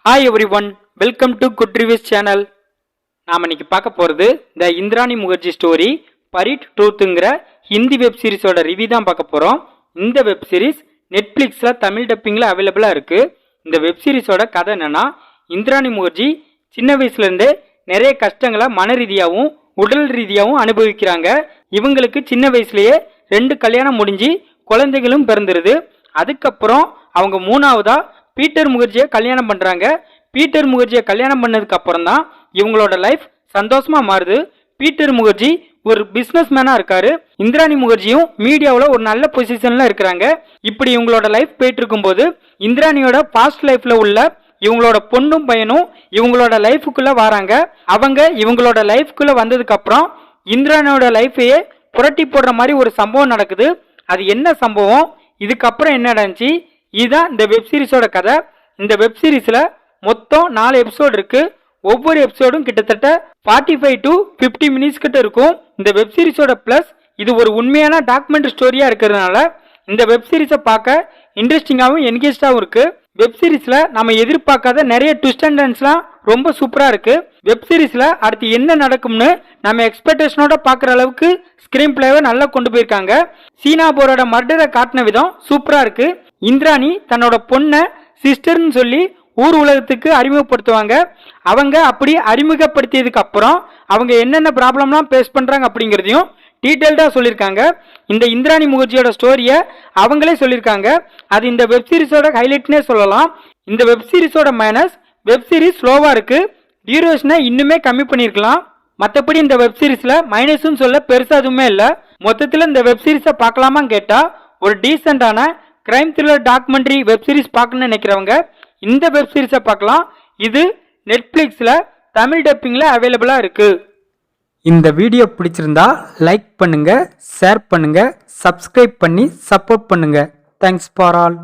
Hi everyone, welcome to good reviews channel. நாம் இன்னைக்கு பார்க்க போகிறது the Indrani Mukerjea story buried ட்ரூத்துங்கிற ஹிந்தி வெப் சீரிஸோட ரிவ்யூ தான் பார்க்க போகிறோம். இந்த வெப் சீரிஸ் நெட்ஃப்ளிக்ஸில் தமிழ் டப்பிங்கில் அவைலபிளாக இருக்குது. இந்த வெப் சீரிஸோட கதை என்னென்னா, இந்திராணி முகர்ஜி சின்ன வயசுலேருந்தே நிறைய கஷ்டங்களை மன ரீதியாகவும் உடல் ரீதியாகவும் அனுபவிக்கிறாங்க. இவங்களுக்கு சின்ன வயசுலேயே 2 கல்யாணம் முடிஞ்சு குழந்தைகளும் பிறந்துருது. அதுக்கப்புறம் அவங்க 3ஆவதா பீட்டர் முகர்ஜியை கல்யாணம் பண்ணுறாங்க. பீட்டர் முகர்ஜியை கல்யாணம் பண்ணதுக்கு அப்புறம் தான் இவங்களோட லைஃப் சந்தோஷமாக மாறுது. பீட்டர் முகர்ஜி ஒரு பிஸ்னஸ் மேனாக இருக்காரு. இந்திராணி முகர்ஜியும் மீடியாவில் ஒரு நல்ல பொசிஷனில் இருக்கிறாங்க. இப்படி இவங்களோட லைஃப் போயிட்டு இருக்கும்போது இந்திராணியோட பாஸ்ட் லைஃப்பில் உள்ள இவங்களோட பொண்ணும் பையனும் இவங்களோட லைஃபுக்குள்ளே வராங்க. அவங்க இவங்களோட லைஃப்குள்ளே வந்ததுக்கப்புறம் இந்திராணியோட லைஃபையே புரட்டி போடுற மாதிரி ஒரு சம்பவம் நடக்குது. அது என்ன சம்பவம், இதுக்கப்புறம் என்ன நடந்துச்சு, இதுதான் இந்த வெப் சீரிஸோட கதை. இந்த வெப் சீரிஸில் மொத்தம் 4 எபிசோடு இருக்குது. ஒவ்வொரு எபிசோடும் கிட்டத்தட்ட 45 to 50 மினிட்ஸ் கிட்ட இருக்கும். இந்த வெப் சீரிஸோட ப்ளஸ் இது ஒரு உண்மையான டாக்குமெண்ட்ரி ஸ்டோரியாக இருக்கிறதுனால இந்த வெப் சீரிஸை பார்க்க இன்ட்ரெஸ்டிங்காகவும் என்கேஜாகவும் இருக்குது. வெப் சீரிஸில் நம்ம எதிர்பார்க்காத நிறைய ட்விஸ்ட் அண்ட் டர்ன்ஸ்லாம் ரொம்ப சூப்பராக இருக்குது. வெப் சீரிஸில் அடுத்து என்ன நடக்கும்னு நம்ம எக்ஸ்பெக்டேஷனோட பார்க்குற அளவுக்கு ஸ்க்ரீன் பிளேவை நல்லா கொண்டு போயிருக்காங்க. சீனா போரோட மர்டரை காட்டின விதம் சூப்பராக இருக்குது. இந்திராணி தன்னோட பொண்ணை சிஸ்டர்னு சொல்லி ஊர் உலகத்துக்கு அறிமுகப்படுத்துவாங்க. அவங்க அப்படி அறிமுகப்படுத்தியதுக்கு அப்புறம் அவங்க என்னென்ன ப்ராப்ளம்லாம் ஃபேஸ் பண்ணுறாங்க அப்படிங்கிறதையும் டீட்டெயில்டாக சொல்லியிருக்காங்க. இந்த இந்திராணி முகர்ஜியோட ஸ்டோரியை அவங்களே சொல்லியிருக்காங்க. அது இந்த வெப் சீரிஸோட ஹைலைட்னே சொல்லலாம். இந்த வெப் சீரிஸோட மைனஸ், வெப் சீரிஸ் ஸ்லோவாக இருக்குது. டியூரேஷனை இன்னுமே கம்மி பண்ணியிருக்கலாம். மற்றபடி இந்த வெப் சீரிஸில் மைனஸ்ன்னு சொல்ல பெருசாக எதுவுமே இல்லை. மொத்தத்தில் இந்த வெப் சீரிஸை பார்க்கலாமான்னு கேட்டால் ஒரு டீசெண்டான crime thriller documentary web series பார்க்கணும்னு நினைக்கிறவங்க இந்த வெப் சீரிஸை பார்க்கலாம். இது நெட்ஃப்ளிக்ஸில் தமிழ் டப்பிங்கில் அவைலபிளாக இருக்குது. இந்த வீடியோ பிடிச்சிருந்தா லைக் பண்ணுங்கள், ஷேர் பண்ணுங்கள், சப்ஸ்கிரைப் பண்ணி சப்போர்ட் பண்ணுங்கள். Thanks for all.